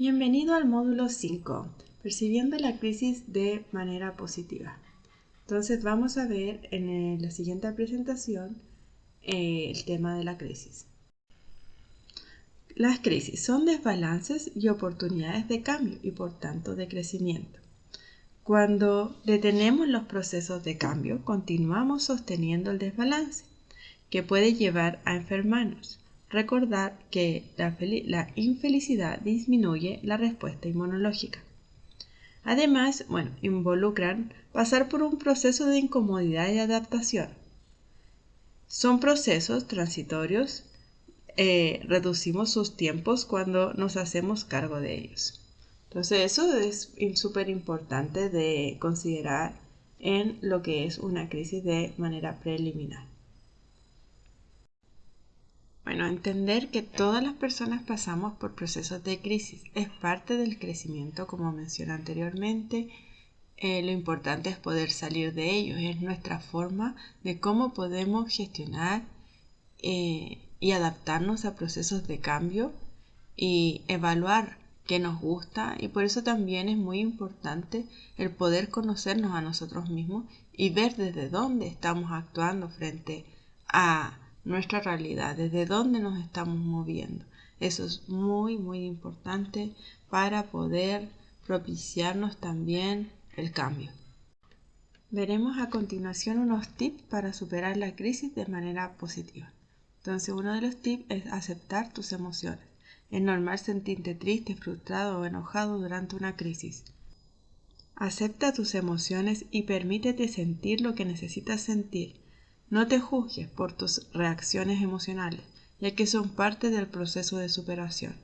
Bienvenido al módulo 5, percibiendo la crisis de manera positiva. Entonces vamos a ver en la siguiente presentación el tema de la crisis. Las crisis son desbalances y oportunidades de cambio y por tanto de crecimiento. Cuando detenemos los procesos de cambio, continuamos sosteniendo el desbalance, que puede llevar a enfermarnos. Recordar que la infelicidad disminuye la respuesta inmunológica. Además, involucran pasar por un proceso de incomodidad y adaptación. Son procesos transitorios, reducimos sus tiempos cuando nos hacemos cargo de ellos. Entonces, eso es súper importante de considerar en lo que es una crisis de manera preliminar. Entender que todas las personas pasamos por procesos de crisis es parte del crecimiento, como mencioné anteriormente. Lo importante es poder salir de ellos, es nuestra forma de cómo podemos gestionar y adaptarnos a procesos de cambio y evaluar qué nos gusta, y por eso también es muy importante el poder conocernos a nosotros mismos y ver desde dónde estamos actuando frente a nuestra realidad, desde dónde nos estamos moviendo. Eso es muy, muy importante para poder propiciarnos también el cambio. Veremos a continuación unos tips para superar la crisis de manera positiva. Entonces, uno de los tips es aceptar tus emociones. Es normal sentirte triste, frustrado o enojado durante una crisis. Acepta tus emociones y permítete sentir lo que necesitas sentir. No te juzgues por tus reacciones emocionales, ya que son parte del proceso de superación,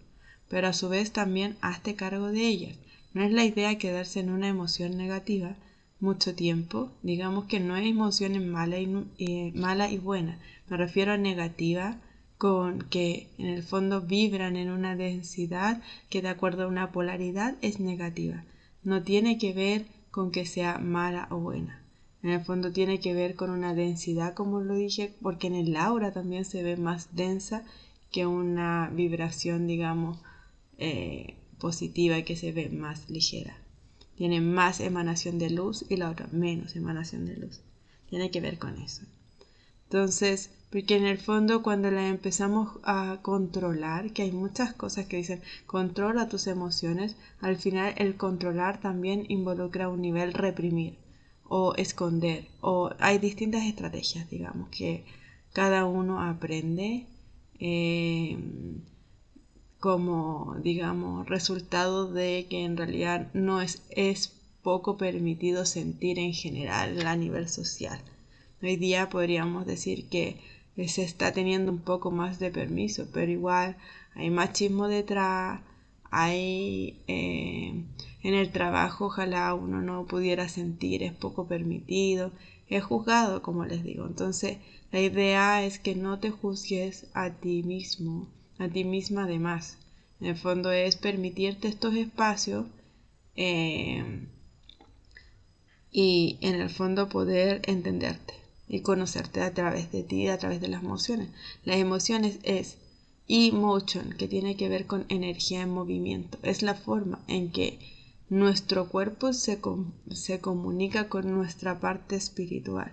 pero a su vez también hazte cargo de ellas. No es la idea quedarse en una emoción negativa mucho tiempo. Digamos que no hay emociones mala y buena. Me refiero a negativa, con que en el fondo vibran en una densidad que de acuerdo a una polaridad es negativa. No tiene que ver con que sea mala o buena. En el fondo tiene que ver con una densidad, como lo dije, porque en el aura también se ve más densa que una vibración, digamos, positiva, que se ve más ligera. Tiene más emanación de luz y la otra menos emanación de luz. Tiene que ver con eso. Entonces, porque en el fondo cuando la empezamos a controlar, que hay muchas cosas que dicen controla tus emociones, al final el controlar también involucra un nivel reprimir o esconder, o hay distintas estrategias, digamos, que cada uno aprende como, digamos, resultado de que en realidad no es poco permitido sentir en general a nivel social. Hoy día podríamos decir que se está teniendo un poco más de permiso, pero igual hay machismo detrás, hay en el trabajo ojalá uno no pudiera sentir, es poco permitido, es juzgado, como les digo. Entonces la idea es que no te juzgues a ti mismo, a ti misma además. En el fondo es permitirte estos espacios y en el fondo poder entenderte y conocerte a través de ti, a través de las emociones. Las emociones es emotion, que tiene que ver con energía en movimiento. Es la forma en que nuestro cuerpo se comunica con nuestra parte espiritual.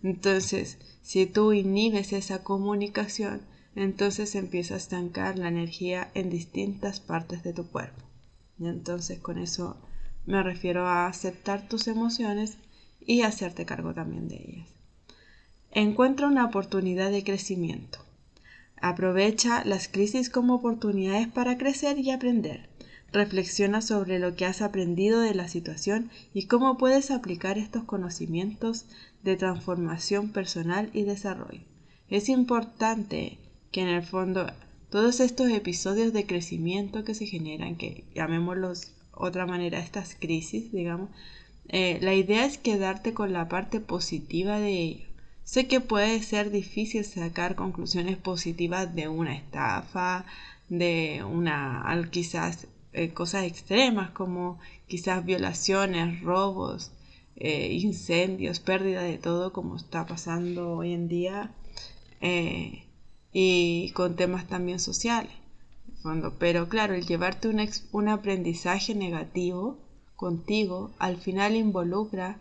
Entonces, si tú inhibes esa comunicación, entonces empieza a estancar la energía en distintas partes de tu cuerpo. Y entonces con eso me refiero a aceptar tus emociones y hacerte cargo también de ellas. Encuentra una oportunidad de crecimiento. Aprovecha las crisis como oportunidades para crecer y aprender. Reflexiona sobre lo que has aprendido de la situación y cómo puedes aplicar estos conocimientos de transformación personal y desarrollo. Es importante que en el fondo todos estos episodios de crecimiento que se generan, que llamémoslos otra manera estas crisis, digamos, la idea es quedarte con la parte positiva de ello. Sé que puede ser difícil sacar conclusiones positivas de una estafa, de quizás cosas extremas como quizás violaciones, robos, incendios, pérdida de todo como está pasando hoy en día, y con temas también sociales. en el fondo. Pero claro, el llevarte un aprendizaje negativo contigo, al final involucra,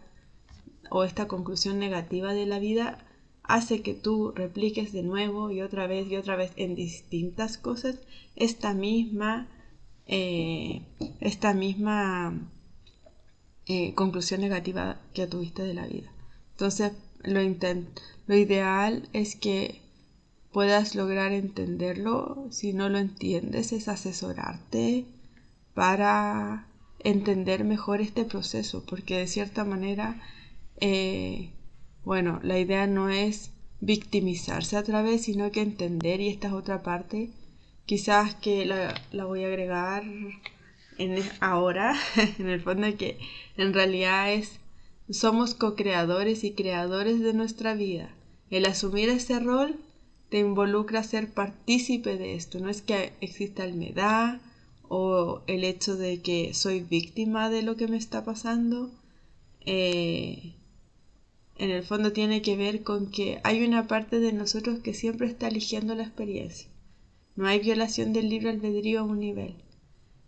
o esta conclusión negativa de la vida, hace que tú repliques de nuevo y otra vez en distintas cosas esta misma conclusión negativa que tuviste de la vida. Entonces, lo ideal es que puedas lograr entenderlo. Si no lo entiendes, es asesorarte para entender mejor este proceso, porque de cierta manera, la idea no es victimizarse a través, sino que entender, y esta es otra parte, quizás que la voy a agregar ahora, en el fondo, que en realidad somos co-creadores y creadores de nuestra vida. El asumir ese rol te involucra ser partícipe de esto. No es que exista el me da o el hecho de que soy víctima de lo que me está pasando. En el fondo tiene que ver con que hay una parte de nosotros que siempre está eligiendo la experiencia. No hay violación del libre albedrío a un nivel.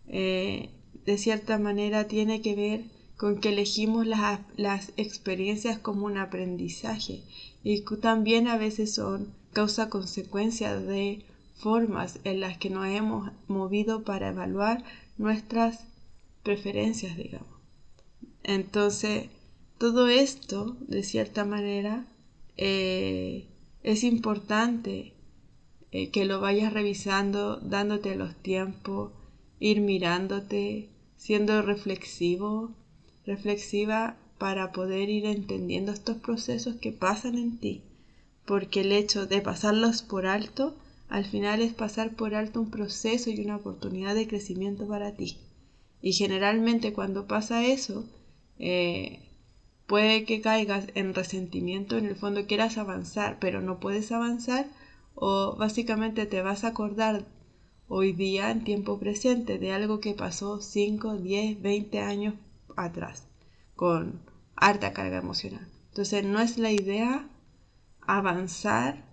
De cierta manera tiene que ver con que elegimos las experiencias como un aprendizaje, y también a veces son causa-consecuencia de formas en las que nos hemos movido para evaluar nuestras preferencias, digamos. Entonces, todo esto, de cierta manera, es importante que lo vayas revisando, dándote los tiempos, ir mirándote, siendo reflexiva para poder ir entendiendo estos procesos que pasan en ti, porque el hecho de pasarlos por alto, al final es pasar por alto un proceso y una oportunidad de crecimiento para ti. Y generalmente cuando pasa eso, puede que caigas en resentimiento, en el fondo quieras avanzar, pero no puedes avanzar, o básicamente te vas a acordar hoy día, en tiempo presente, de algo que pasó 5, 10, 20 años atrás, con harta carga emocional. Entonces no es la idea avanzar,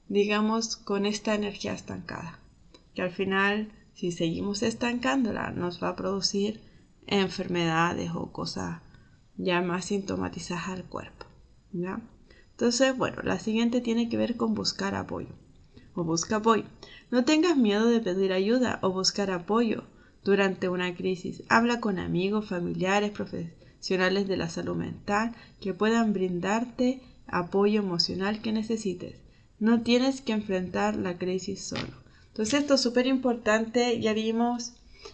digamos, con esta energía estancada, que al final, si seguimos estancándola, nos va a producir enfermedades o cosas ya más sintomatizadas al cuerpo, ¿ya? Entonces, la siguiente tiene que ver con buscar apoyo. O busca apoyo. No tengas miedo de pedir ayuda o buscar apoyo durante una crisis. Habla con amigos, familiares, profesionales de la salud mental que puedan brindarte apoyo emocional que necesites. No tienes que enfrentar la crisis solo. Entonces esto es súper importante. Ya vimos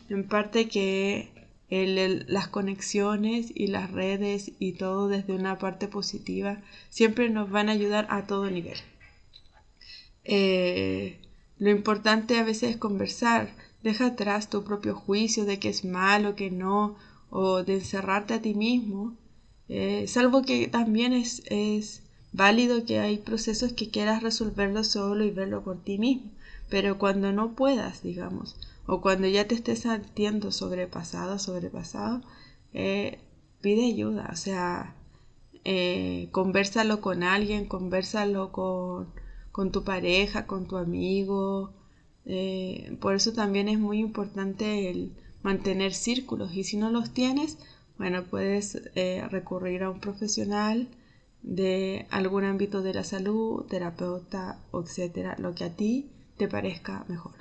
en parte que las conexiones y las redes y todo desde una parte positiva siempre nos van a ayudar a todo nivel. Lo importante a veces es conversar. Deja atrás tu propio juicio de que es malo, que no, o de encerrarte a ti mismo. Salvo que también es válido que hay procesos que quieras resolverlo solo y verlo por ti mismo. Pero cuando no puedas, digamos, o cuando ya te estés sintiendo sobrepasado, pide ayuda. O sea, convérsalo con alguien, convérsalo con tu pareja, con tu amigo. Por eso también es muy importante el mantener círculos, y si no los tienes, puedes recurrir a un profesional de algún ámbito de la salud, terapeuta, etcétera, lo que a ti te parezca mejor.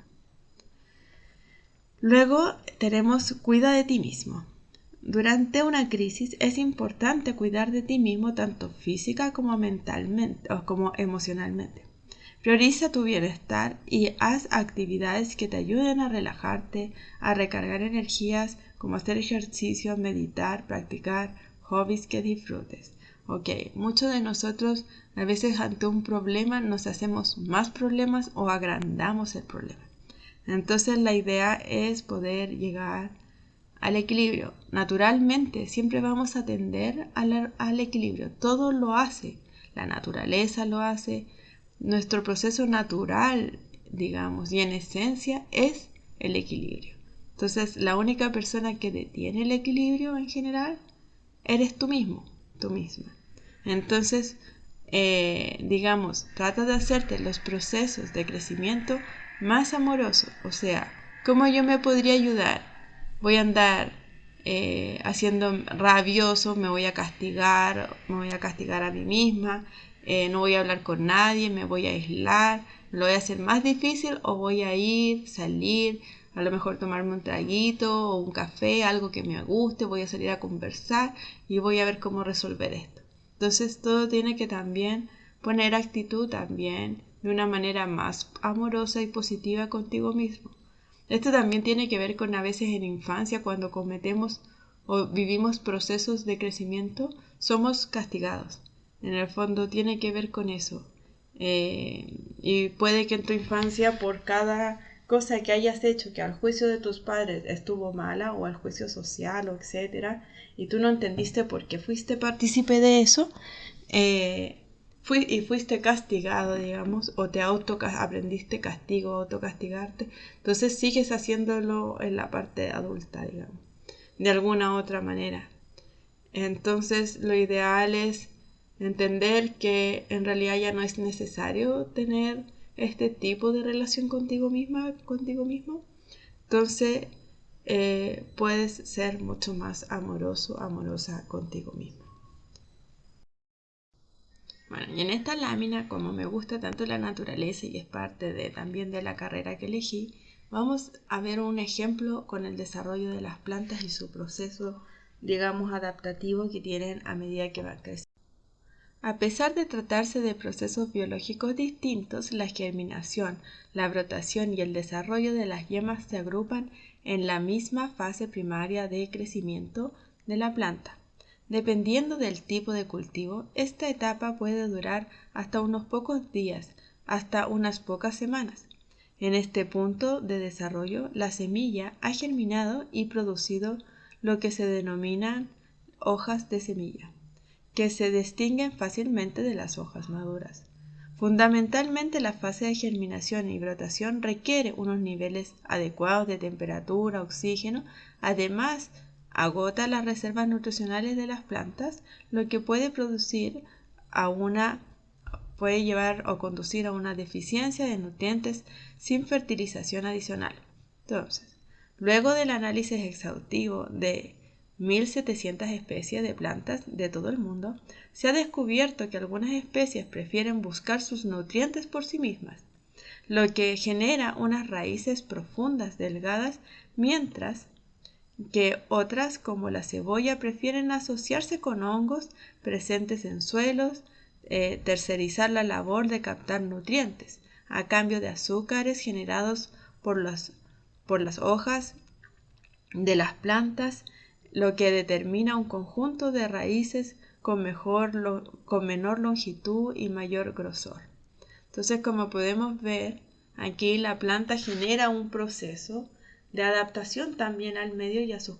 Luego tenemos cuida de ti mismo. Durante una crisis es importante cuidar de ti mismo tanto física como mentalmente o como emocionalmente. Prioriza tu bienestar y haz actividades que te ayuden a relajarte, a recargar energías, como hacer ejercicio, meditar, practicar hobbies que disfrutes. Muchos de nosotros a veces ante un problema nos hacemos más problemas o agrandamos el problema. Entonces la idea es poder llegar al equilibrio. Naturalmente siempre vamos a tender al equilibrio. Todo lo hace. La naturaleza lo hace. Nuestro proceso natural, digamos, y en esencia es el equilibrio. Entonces la única persona que detiene el equilibrio en general eres tú mismo, tú misma. Entonces, digamos, trata de hacerte los procesos de crecimiento más amoroso. O sea, ¿cómo yo me podría ayudar? Voy a andar haciendo rabioso, me voy a castigar a mí misma, no voy a hablar con nadie, me voy a aislar, lo voy a hacer más difícil o voy a ir, salir, a lo mejor tomarme un traguito o un café, algo que me guste, voy a salir a conversar y voy a ver cómo resolver esto. Entonces todo tiene que también poner actitud también de una manera más amorosa y positiva contigo mismo. Esto también tiene que ver con a veces en infancia cuando cometemos o vivimos procesos de crecimiento, somos castigados. En el fondo tiene que ver con eso. Y puede que en tu infancia por cada cosa que hayas hecho que al juicio de tus padres estuvo mala o al juicio social o etcétera, y tú no entendiste por qué fuiste partícipe de eso, fuiste castigado, digamos, o te aprendiste castigo, autocastigarte, entonces sigues haciéndolo en la parte adulta, digamos, de alguna otra manera. Entonces lo ideal es entender que en realidad ya no es necesario tener este tipo de relación contigo misma, contigo mismo. Entonces puedes ser mucho más amoroso, amorosa contigo mismo. Bueno, y en esta lámina, como me gusta tanto la naturaleza y es parte también de la carrera que elegí, vamos a ver un ejemplo con el desarrollo de las plantas y su proceso, digamos, adaptativo que tienen a medida que van creciendo. A pesar de tratarse de procesos biológicos distintos, la germinación, la brotación y el desarrollo de las yemas se agrupan en la misma fase primaria de crecimiento de la planta. Dependiendo del tipo de cultivo, esta etapa puede durar hasta unos pocos días, hasta unas pocas semanas. En este punto de desarrollo, la semilla ha germinado y producido lo que se denominan hojas de semilla, que se distinguen fácilmente de las hojas maduras. Fundamentalmente, la fase de germinación y brotación requiere unos niveles adecuados de temperatura, oxígeno, además agota las reservas nutricionales de las plantas, lo que puede llevar o conducir a una deficiencia de nutrientes sin fertilización adicional. Entonces, luego del análisis exhaustivo de 1.700 especies de plantas de todo el mundo, se ha descubierto que algunas especies prefieren buscar sus nutrientes por sí mismas, lo que genera unas raíces profundas delgadas, mientras que otras, como la cebolla, prefieren asociarse con hongos presentes en suelos, tercerizar la labor de captar nutrientes, a cambio de azúcares generados por las hojas de las plantas, lo que determina un conjunto de raíces con menor longitud y mayor grosor. Entonces, como podemos ver, aquí la planta genera un proceso de adaptación también al medio y a sus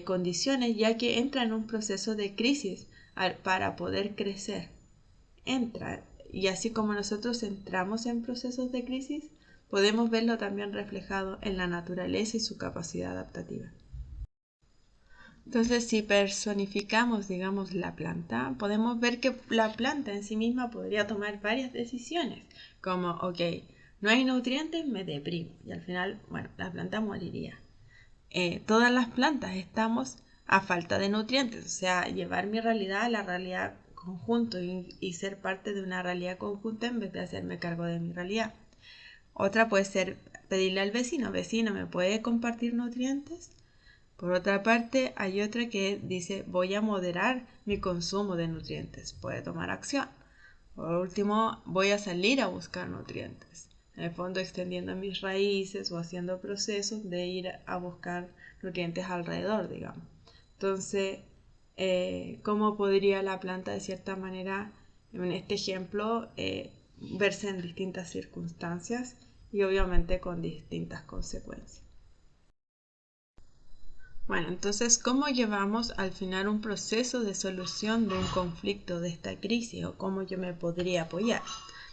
condiciones, ya que entra en un proceso de crisis para poder crecer. Entra, y así como nosotros entramos en procesos de crisis, podemos verlo también reflejado en la naturaleza y su capacidad adaptativa. Entonces, si personificamos, digamos, la planta, podemos ver que la planta en sí misma podría tomar varias decisiones, como, ok, no hay nutrientes, me deprimo, y al final, bueno, la planta moriría. Todas las plantas estamos a falta de nutrientes, o sea, llevar mi realidad a la realidad conjunto y ser parte de una realidad conjunta en vez de hacerme cargo de mi realidad. Otra puede ser pedirle al vecino, vecino, ¿me puede compartir nutrientes? Por otra parte, hay otra que dice, voy a moderar mi consumo de nutrientes, puede tomar acción. Por último, voy a salir a buscar nutrientes, en el fondo extendiendo mis raíces o haciendo procesos de ir a buscar nutrientes alrededor, digamos. Entonces, ¿cómo podría la planta de cierta manera, en este ejemplo, verse en distintas circunstancias y obviamente con distintas consecuencias? Bueno, entonces, ¿cómo llevamos al final un proceso de solución de un conflicto, de esta crisis, o cómo yo me podría apoyar?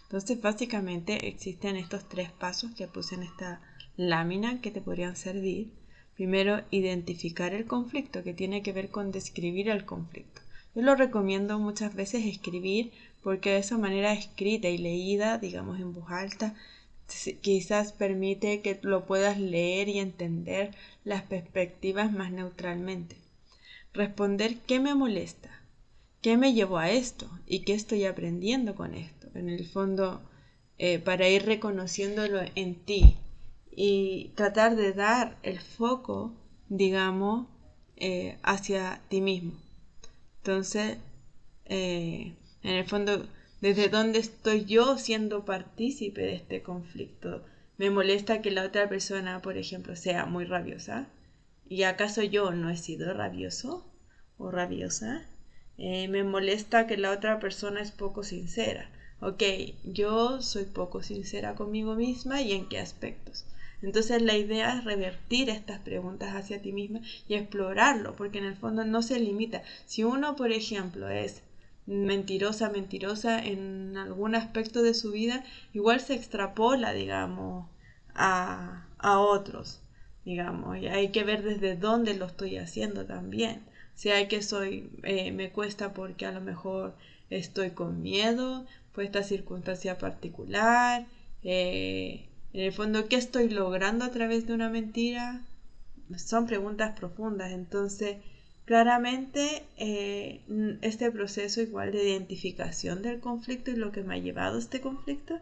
Entonces, básicamente existen estos 3 pasos que puse en esta lámina que te podrían servir. Primero, identificar el conflicto, que tiene que ver con describir el conflicto. Yo lo recomiendo muchas veces escribir porque de esa manera escrita y leída, digamos en voz alta, quizás permite que lo puedas leer y entender las perspectivas más neutralmente. Responder qué me molesta, qué me llevó a esto y qué estoy aprendiendo con esto. En el fondo, para ir reconociéndolo en ti y tratar de dar el foco, digamos, hacia ti mismo. Entonces, en el fondo, ¿desde dónde estoy yo siendo partícipe de este conflicto? ¿Me molesta que la otra persona, por ejemplo, sea muy rabiosa? ¿Y acaso yo no he sido rabioso o rabiosa? Me molesta que la otra persona es poco sincera. Ok, yo soy poco sincera conmigo misma, ¿y en qué aspectos? Entonces la idea es revertir estas preguntas hacia ti misma y explorarlo, porque en el fondo no se limita. Si uno, por ejemplo, es mentirosa en algún aspecto de su vida, igual se extrapola, digamos, a otros, digamos, y hay que ver desde dónde lo estoy haciendo también. Si hay que me cuesta porque a lo mejor estoy con miedo por esta circunstancia particular, en el fondo, ¿qué estoy logrando a través de una mentira? Son preguntas profundas, entonces claramente este proceso igual de identificación del conflicto y lo que me ha llevado a este conflicto,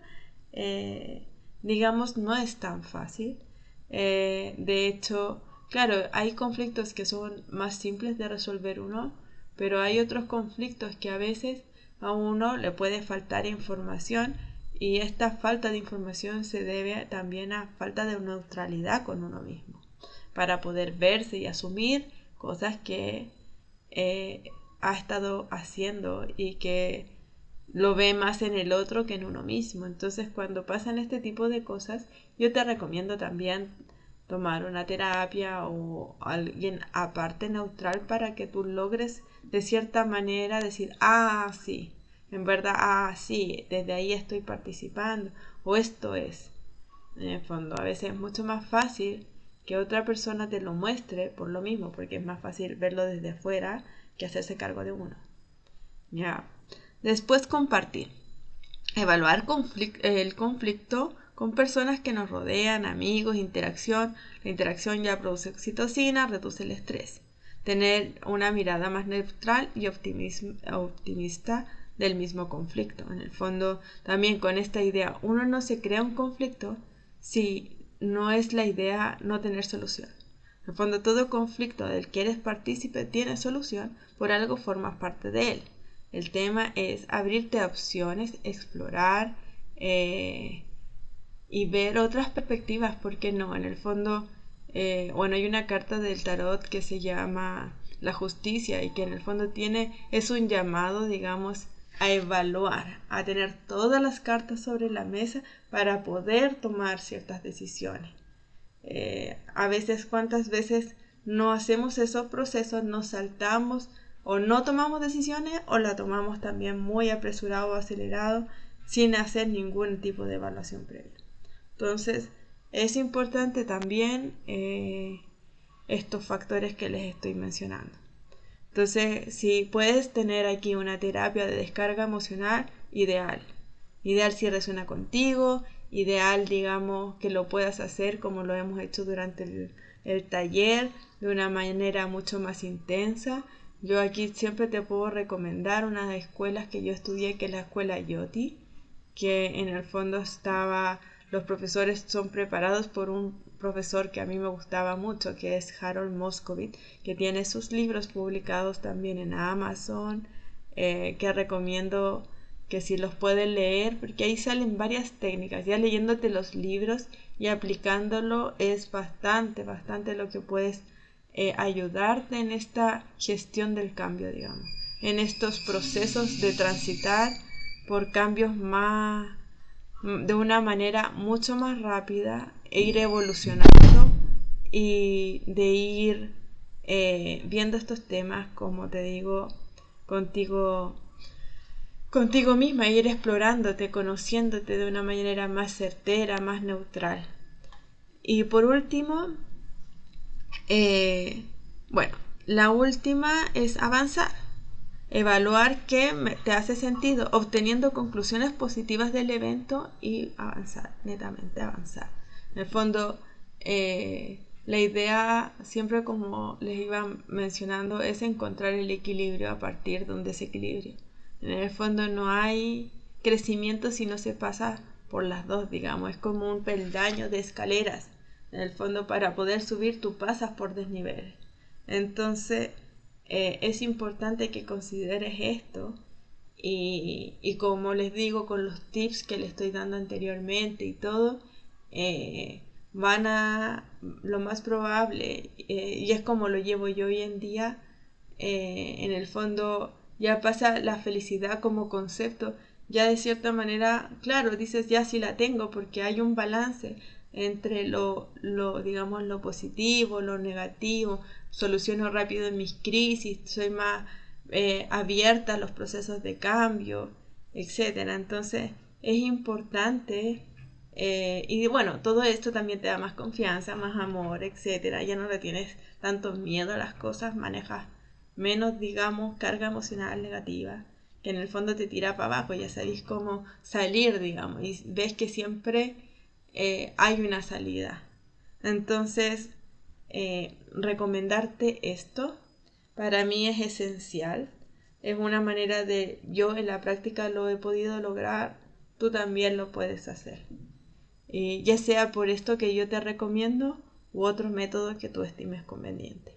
eh, digamos, no es tan fácil. De hecho, claro, hay conflictos que son más simples de resolver uno, pero hay otros conflictos que a veces a uno le puede faltar información, y esta falta de información se debe también a falta de neutralidad con uno mismo para poder verse y asumir cosas que ha estado haciendo y que lo ve más en el otro que en uno mismo. Entonces, cuando pasan este tipo de cosas, yo te recomiendo también tomar una terapia o alguien aparte neutral para que tú logres de cierta manera decir, ah, sí, en verdad, ah, sí, desde ahí estoy participando, o esto es. En el fondo, a veces es mucho más fácil que otra persona te lo muestre por lo mismo, porque es más fácil verlo desde afuera que hacerse cargo de uno. Ya. Después, compartir. Evaluar el conflicto con personas que nos rodean, amigos, interacción. La interacción ya produce oxitocina, reduce el estrés. Tener una mirada más neutral y optimista del mismo conflicto. En el fondo, también con esta idea, uno no se crea un conflicto si no es la idea no tener solución. En el fondo, todo conflicto del que eres partícipe tiene solución, por algo formas parte de él. El tema es abrirte a opciones, explorar y ver otras perspectivas, ¿por qué no? En el fondo, bueno, hay una carta del tarot que se llama la justicia, y que en el fondo es un llamado, digamos, a evaluar, a tener todas las cartas sobre la mesa para poder tomar ciertas decisiones. A veces, ¿cuántas veces no hacemos esos procesos, nos saltamos o no tomamos decisiones, o la tomamos también muy apresurado o acelerado sin hacer ningún tipo de evaluación previa? Entonces, es importante también estos factores que les estoy mencionando. Entonces, si puedes tener aquí una terapia de descarga emocional, ideal. Ideal si resuena contigo, ideal, digamos, que lo puedas hacer como lo hemos hecho durante el taller, de una manera mucho más intensa. Yo aquí siempre te puedo recomendar unas escuelas que yo estudié, que es la escuela Yoti, que en el fondo los profesores son preparados por un profesor que a mí me gustaba mucho, que es Harold Moscovitz, que tiene sus libros publicados también en Amazon, que recomiendo que si los pueden leer, porque ahí salen varias técnicas. Ya leyéndote los libros y aplicándolo es bastante lo que puedes ayudarte en esta gestión del cambio, digamos, en estos procesos de transitar por cambios de una manera mucho más rápida, e ir evolucionando y de ir viendo estos temas, como te digo, contigo misma, ir explorándote, conociéndote de una manera más certera, más neutral. Y por último, bueno, la última es avanzar. evaluar qué te hace sentido, obteniendo conclusiones positivas del evento y avanzar, netamente avanzar. En el fondo, la idea, siempre como les iba mencionando, es encontrar el equilibrio a partir de un desequilibrio. En el fondo no hay crecimiento si no se pasa por las dos, digamos, es como un peldaño de escaleras. En el fondo, para poder subir tú pasas por desniveles. Entonces, es importante que consideres esto y como les digo, con los tips que les estoy dando anteriormente y todo, van a, lo más probable, y es como lo llevo yo hoy en día, en el fondo ya pasa la felicidad como concepto, ya de cierta manera, claro, dices ya sí la tengo porque hay un balance entre digamos, lo positivo, lo negativo, soluciono rápido en mis crisis, soy más abierta a los procesos de cambio, etcétera. Entonces es importante y bueno, todo esto también te da más confianza, más amor, etcétera. Ya no le tienes tanto miedo a las cosas, manejas menos, digamos, carga emocional negativa, que en el fondo te tira para abajo, ya sabéis cómo salir, digamos, y ves que siempre hay una salida. Entonces, recomendarte esto, para mí es esencial, es una manera de, yo en la práctica lo he podido lograr, tú también lo puedes hacer. Ya sea por esto que yo te recomiendo u otros métodos que tú estimes conveniente.